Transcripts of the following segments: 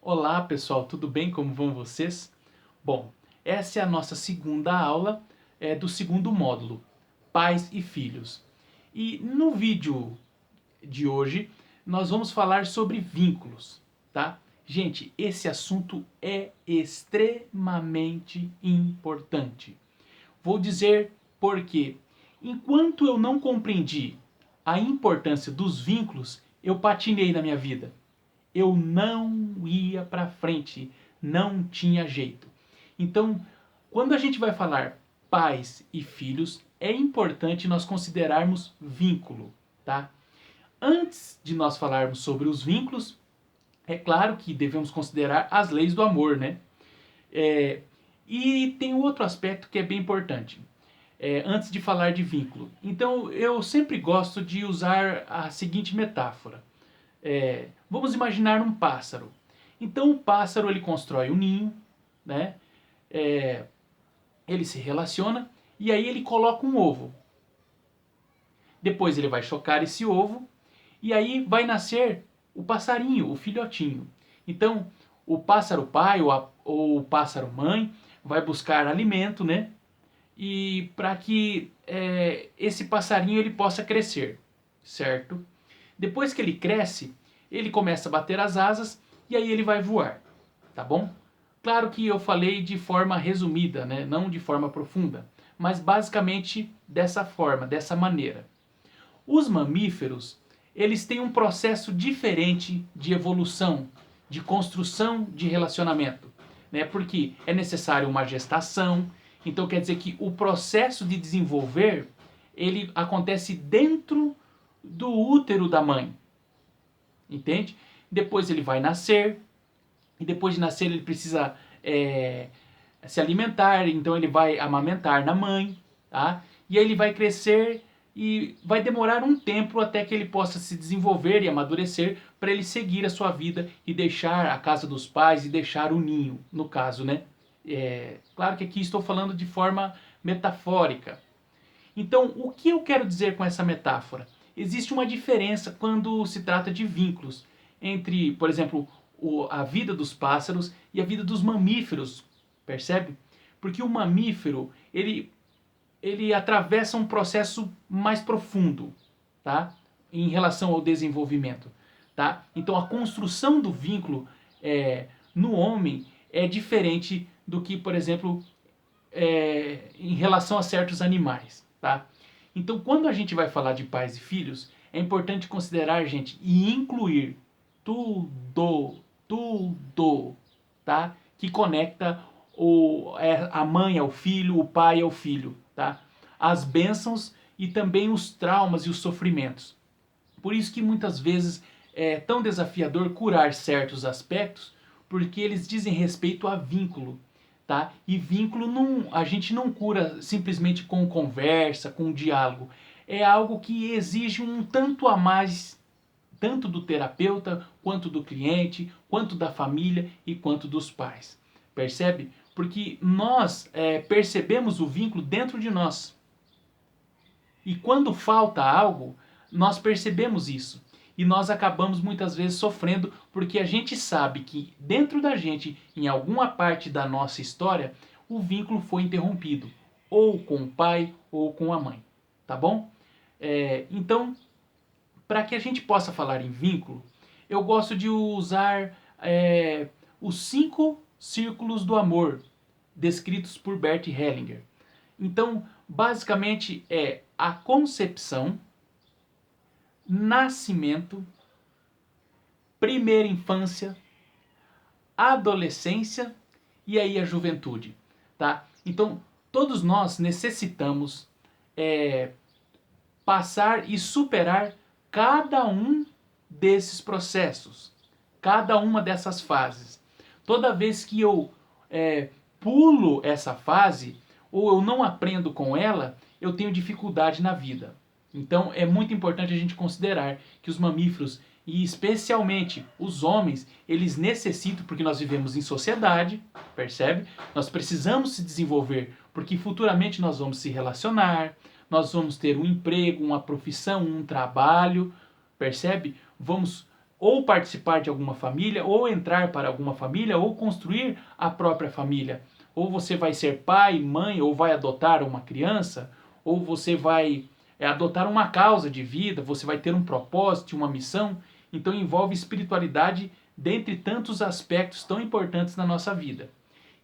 Olá pessoal, tudo bem? Como vão vocês? Bom, essa é a nossa segunda aula do segundo módulo, Pais e Filhos. E no vídeo de hoje nós vamos falar sobre vínculos, tá? Gente, esse assunto é extremamente importante. Vou dizer por quê. Enquanto eu não compreendi a importância dos vínculos, eu patinei na minha vida. Eu não ia para frente, não tinha jeito. Então, quando a gente vai falar pais e filhos, é importante nós considerarmos vínculo, tá? Antes de nós falarmos sobre os vínculos, é claro que devemos considerar as leis do amor, né? E tem outro aspecto que é bem importante. Antes de falar de vínculo. Então, eu sempre gosto de usar a seguinte metáfora. Vamos imaginar um pássaro. Então o pássaro ele constrói um ninho, né? Ele se relaciona e aí ele coloca um ovo. Depois ele vai chocar esse ovo e aí vai nascer o passarinho, o filhotinho. Então o pássaro pai ou o pássaro mãe vai buscar alimento, né? E para que esse passarinho ele possa crescer, certo? Depois que ele cresce, ele começa a bater as asas e aí ele vai voar, tá bom? Claro que eu falei de forma resumida, né? Não de forma profunda, mas basicamente dessa forma, dessa maneira. Os mamíferos, eles têm um processo diferente de evolução, de construção de relacionamento, né? Porque é necessário uma gestação, então quer dizer que o processo de desenvolver, ele acontece dentro do útero da mãe, entende? Depois ele vai nascer, e depois de nascer ele precisa se alimentar, então ele vai amamentar na mãe, tá? E aí ele vai crescer e vai demorar um tempo até que ele possa se desenvolver e amadurecer para ele seguir a sua vida e deixar a casa dos pais e deixar o ninho, no caso, né? Claro que aqui estou falando de forma metafórica. Então, o que eu quero dizer com essa metáfora? Existe uma diferença quando se trata de vínculos entre, por exemplo, a vida dos pássaros e a vida dos mamíferos, percebe? Porque o mamífero, ele atravessa um processo mais profundo, tá? Em relação ao desenvolvimento, tá? Então, a construção do vínculo no homem é diferente do que, por exemplo, em relação a certos animais, tá? Então, quando a gente vai falar de pais e filhos, é importante considerar, gente, e incluir tudo, tá? Que conecta a mãe ao filho, o pai ao filho, tá? As bênçãos e também os traumas e os sofrimentos. Por isso que muitas vezes é tão desafiador curar certos aspectos, porque eles dizem respeito a vínculo, tá? E vínculo a gente não cura simplesmente com conversa, com diálogo. É algo que exige um tanto a mais, tanto do terapeuta, quanto do cliente, quanto da família e quanto dos pais. Percebe? Porque nós percebemos o vínculo dentro de nós. E quando falta algo, nós percebemos isso. E nós acabamos muitas vezes sofrendo porque a gente sabe que dentro da gente, em alguma parte da nossa história, o vínculo foi interrompido. Ou com o pai ou com a mãe. Tá bom? Então, para que a gente possa falar em vínculo, eu gosto de usar os 5 círculos do amor descritos por Bert Hellinger. Então, basicamente é a concepção, nascimento, primeira infância, adolescência e aí a juventude, tá? Então, todos nós necessitamos passar e superar cada um desses processos, cada uma dessas fases. Toda vez que eu pulo essa fase, ou eu não aprendo com ela, eu tenho dificuldade na vida. Então é muito importante a gente considerar que os mamíferos, e especialmente os homens, eles necessitam, porque nós vivemos em sociedade, percebe? Nós precisamos se desenvolver, porque futuramente nós vamos se relacionar, nós vamos ter um emprego, uma profissão, um trabalho, percebe? Vamos ou participar de alguma família, ou entrar para alguma família, ou construir a própria família. Ou você vai ser pai, mãe, ou vai adotar uma criança, ou você vai adotar uma causa de vida, você vai ter um propósito, uma missão. Então envolve espiritualidade dentre tantos aspectos tão importantes na nossa vida.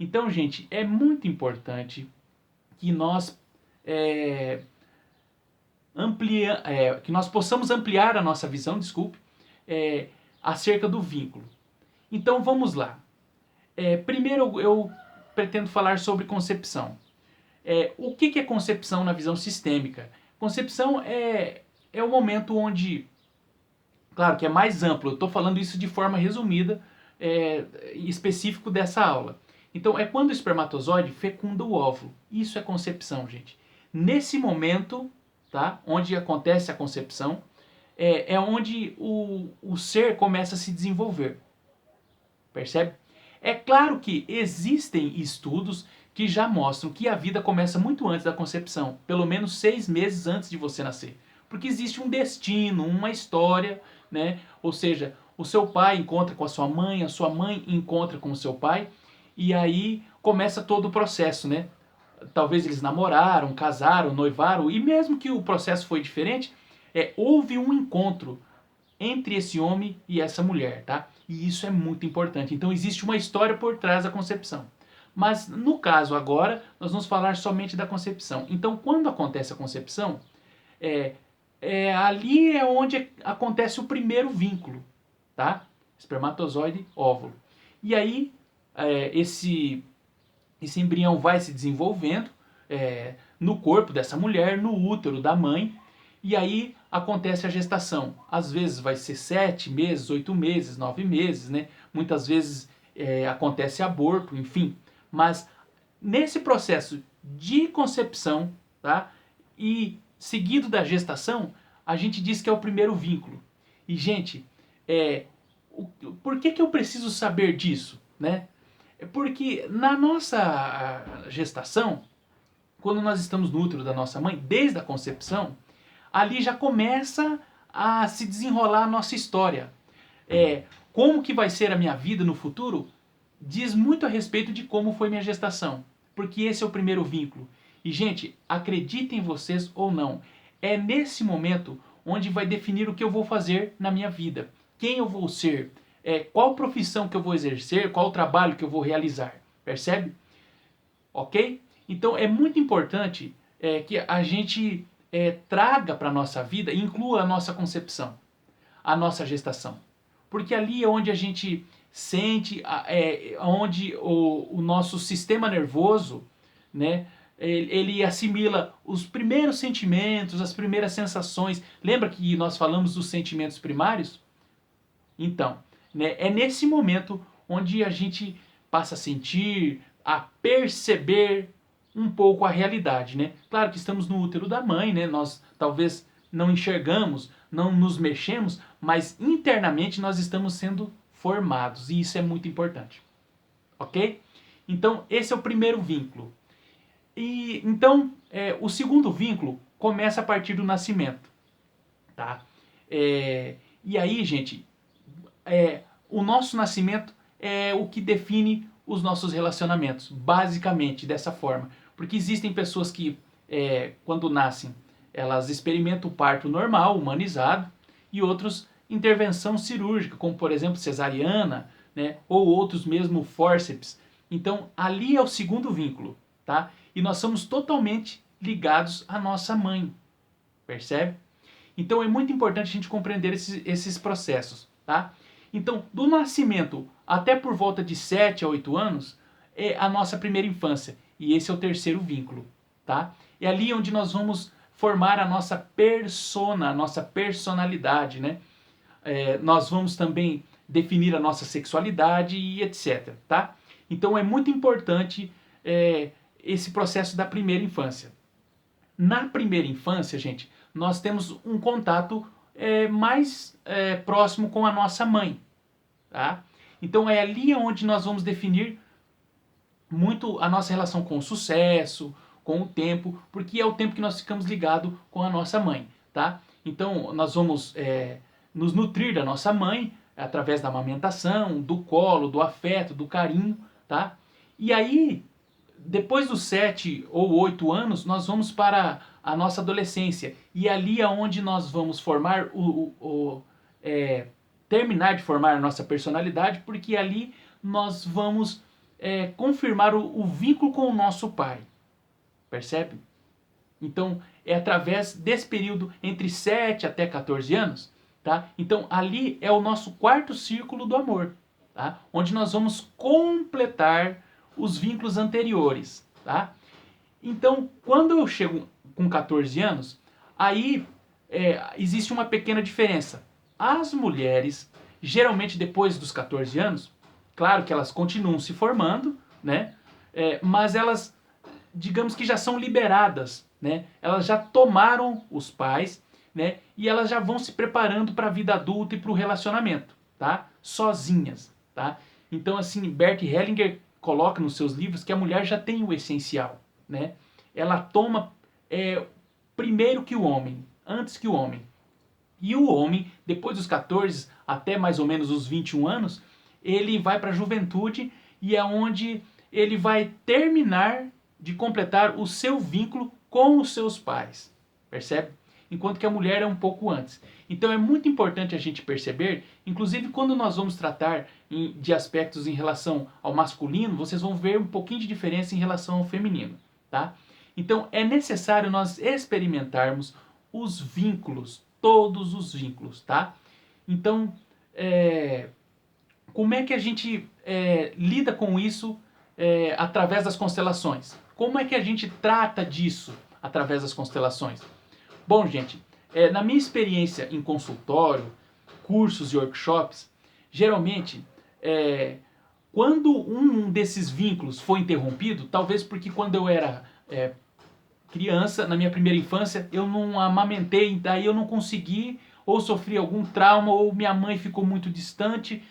Então, gente, é muito importante que nós que nós possamos ampliar a nossa visão, acerca do vínculo. Então vamos lá. Primeiro eu pretendo falar sobre concepção. O que é concepção na visão sistêmica? Concepção é o momento onde, claro que é mais amplo, eu estou falando isso de forma resumida, específico dessa aula. Então é quando o espermatozoide fecunda o óvulo. Isso é concepção, gente. Nesse momento, tá, onde acontece a concepção, é onde o ser começa a se desenvolver. Percebe? É claro que existem estudos que já mostram que a vida começa muito antes da concepção, pelo menos 6 meses antes de você nascer. Porque existe um destino, uma história, né? Ou seja, o seu pai encontra com a sua mãe encontra com o seu pai, e aí começa todo o processo, né? Talvez eles namoraram, casaram, noivaram, e mesmo que o processo foi diferente, houve um encontro entre esse homem e essa mulher, tá? E isso é muito importante. Então existe uma história por trás da concepção. Mas no caso agora, nós vamos falar somente da concepção. Então quando acontece a concepção, ali é onde acontece o primeiro vínculo, tá? Espermatozoide, óvulo. E aí esse embrião vai se desenvolvendo no corpo dessa mulher, no útero da mãe, e aí acontece a gestação. Às vezes vai ser 7 meses, 8 meses, 9 meses, né? Muitas vezes acontece aborto, enfim. Mas nesse processo de concepção, tá? E seguido da gestação, a gente diz que é o primeiro vínculo. E, gente, por que eu preciso saber disso, né? Porque na nossa gestação, quando nós estamos no útero da nossa mãe, desde a concepção, ali já começa a se desenrolar a nossa história. Como que vai ser a minha vida no futuro diz muito a respeito de como foi minha gestação. Porque esse é o primeiro vínculo. E, gente, acreditem vocês ou não, é nesse momento onde vai definir o que eu vou fazer na minha vida. Quem eu vou ser, qual profissão que eu vou exercer, qual trabalho que eu vou realizar. Percebe? Ok? Então é muito importante que a gente traga para a nossa vida e inclua a nossa concepção, a nossa gestação. Porque ali é onde a gente sente, onde o nosso sistema nervoso, né, ele assimila os primeiros sentimentos, as primeiras sensações. Lembra que nós falamos dos sentimentos primários? Então, né, é nesse momento onde a gente passa a sentir, a perceber um pouco a realidade, né? Claro que estamos no útero da mãe, né? Nós talvez não enxergamos, não nos mexemos, mas internamente nós estamos sendo formados e isso é muito importante, ok? Então esse é o primeiro vínculo. E então o segundo vínculo começa a partir do nascimento, tá? E aí, gente, o nosso nascimento é o que define os nossos relacionamentos, basicamente dessa forma. Porque existem pessoas que, quando nascem, elas experimentam o parto normal, humanizado, e outros intervenção cirúrgica, como por exemplo cesariana, né, ou outros mesmo fórceps. Então ali é o segundo vínculo, tá? E nós somos totalmente ligados à nossa mãe, percebe? Então é muito importante a gente compreender esses processos, tá? Então, do nascimento até por volta de 7 a 8 anos é a nossa primeira infância. E esse é o terceiro vínculo, tá? É ali onde nós vamos formar a nossa persona, a nossa personalidade, né? Nós vamos também definir a nossa sexualidade e etc, tá? Então é muito importante esse processo da primeira infância. Na primeira infância, gente, nós temos um contato mais próximo com a nossa mãe, tá? Então é ali onde nós vamos definir muito a nossa relação com o sucesso, com o tempo, porque é o tempo que nós ficamos ligados com a nossa mãe, tá? Então nós vamos nos nutrir da nossa mãe, através da amamentação, do colo, do afeto, do carinho, tá? E aí, depois dos 7 ou 8 anos, nós vamos para a nossa adolescência. E ali é onde nós vamos formar terminar de formar a nossa personalidade, porque ali nós vamos confirmar o vínculo com o nosso pai. Percebe? Então, é através desse período entre 7 até 14 anos, tá? Então, ali é o nosso quarto círculo do amor, tá? Onde nós vamos completar os vínculos anteriores, tá? Então, quando eu chego com 14 anos, aí existe uma pequena diferença. As mulheres, geralmente depois dos 14 anos, claro que elas continuam se formando, né? Mas elas, digamos que já são liberadas, né? Elas já tomaram os pais, né? E elas já vão se preparando para a vida adulta e para o relacionamento, tá? Sozinhas, tá? Então, assim, Bert Hellinger coloca nos seus livros que a mulher já tem o essencial, né? Ela toma primeiro que o homem, antes que o homem. E o homem, depois dos 14 até mais ou menos os 21 anos, ele vai para a juventude e é onde ele vai terminar de completar o seu vínculo com os seus pais. Percebe? Enquanto que a mulher é um pouco antes. Então é muito importante a gente perceber, inclusive quando nós vamos tratar de aspectos em relação ao masculino, vocês vão ver um pouquinho de diferença em relação ao feminino, tá? Então é necessário nós experimentarmos os vínculos, todos os vínculos, tá? Então, como é que a gente lida com isso através das constelações? Como é que a gente trata disso através das constelações? Bom, gente, na minha experiência em consultório, cursos e workshops, geralmente, quando um desses vínculos foi interrompido, talvez porque quando eu era criança, na minha primeira infância, eu não amamentei, daí eu não consegui, ou sofri algum trauma, ou minha mãe ficou muito distante,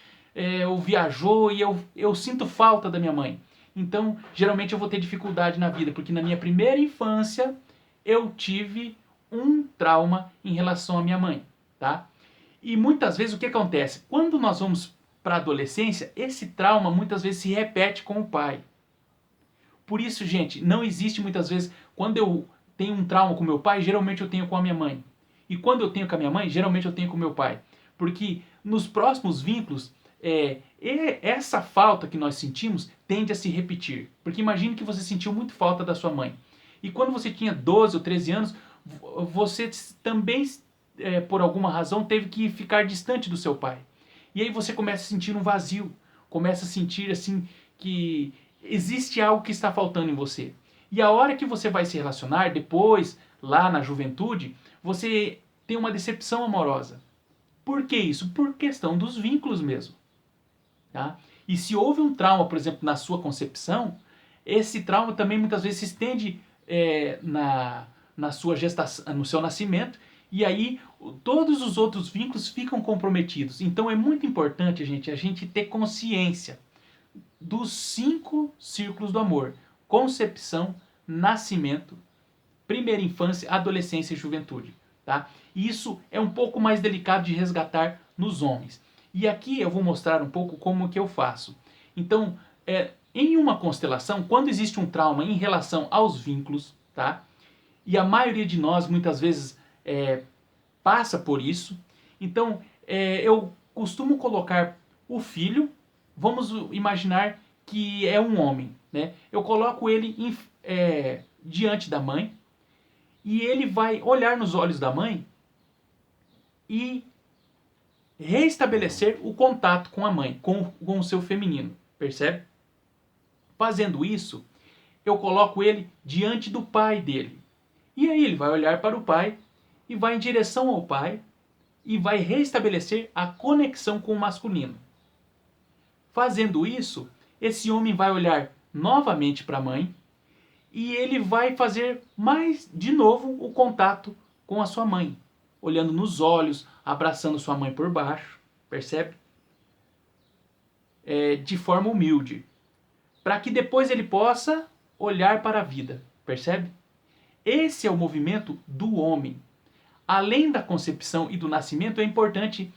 ou viajou, e eu sinto falta da minha mãe. Então, geralmente eu vou ter dificuldade na vida, porque na minha primeira infância eu tive um trauma em relação à minha mãe, tá? E muitas vezes o que acontece? Quando nós vamos para a adolescência, esse trauma muitas vezes se repete com o pai. Por isso, gente, não existe muitas vezes, quando eu tenho um trauma com meu pai, geralmente eu tenho com a minha mãe. E quando eu tenho com a minha mãe, geralmente eu tenho com meu pai. Porque nos próximos vínculos, essa falta que nós sentimos tende a se repetir. Porque imagine que você sentiu muito falta da sua mãe. E quando você tinha 12 ou 13 anos, você também, por alguma razão, teve que ficar distante do seu pai. E aí você começa a sentir um vazio. Começa a sentir assim que existe algo que está faltando em você. E a hora que você vai se relacionar, depois, lá na juventude, você tem uma decepção amorosa. Por que isso? Por questão dos vínculos mesmo. Tá? E se houve um trauma, por exemplo, na sua concepção, esse trauma também muitas vezes se estende na sua gestação, no seu nascimento, e aí todos os outros vínculos ficam comprometidos. Então é muito importante, a gente ter consciência dos 5 círculos do amor: concepção, nascimento, primeira infância, adolescência e juventude. Tá? E isso é um pouco mais delicado de resgatar nos homens. E aqui eu vou mostrar um pouco como que eu faço. Então, em uma constelação, quando existe um trauma em relação aos vínculos, tá? E a maioria de nós muitas vezes passa por isso, então eu costumo colocar o filho, vamos imaginar que é um homem, né? Eu coloco ele diante da mãe e ele vai olhar nos olhos da mãe e reestabelecer o contato com a mãe, com o seu feminino, percebe? Fazendo isso, eu coloco ele diante do pai dele. E aí ele vai olhar para o pai e vai em direção ao pai e vai restabelecer a conexão com o masculino. Fazendo isso, esse homem vai olhar novamente para a mãe e ele vai fazer mais de novo o contato com a sua mãe, olhando nos olhos, abraçando sua mãe por baixo, percebe? De forma humilde, para que depois ele possa olhar para a vida, percebe? Esse é o movimento do homem. Além da concepção e do nascimento, é importante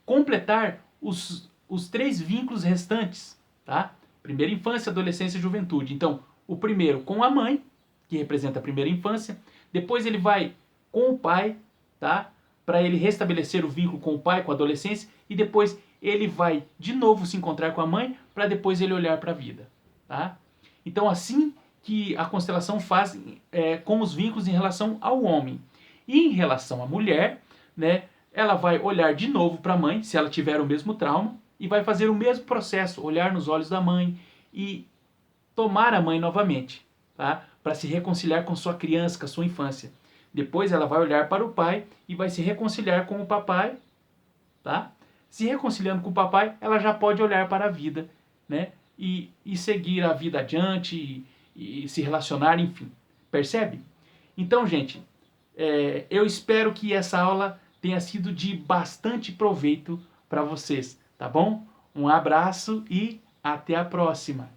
completar os 3 vínculos restantes, tá? Primeira infância, adolescência e juventude. Então, o primeiro com a mãe, que representa a primeira infância, depois ele vai com o pai, tá? Para ele restabelecer o vínculo com o pai, com a adolescência, e depois ele vai de novo se encontrar com a mãe, para depois ele olhar para a vida, tá? Então, assim que a constelação faz com os vínculos em relação ao homem. E em relação à mulher, né, ela vai olhar de novo para a mãe, se ela tiver o mesmo trauma, e vai fazer o mesmo processo, olhar nos olhos da mãe e tomar a mãe novamente, tá? Para se reconciliar com sua criança, com a sua infância. Depois ela vai olhar para o pai e vai se reconciliar com o papai, tá? Se reconciliando com o papai, ela já pode olhar para a vida, né? E seguir a vida adiante e se relacionar, enfim. Percebe? Então, gente, eu espero que essa aula tenha sido de bastante proveito para vocês, tá bom? Um abraço e até a próxima!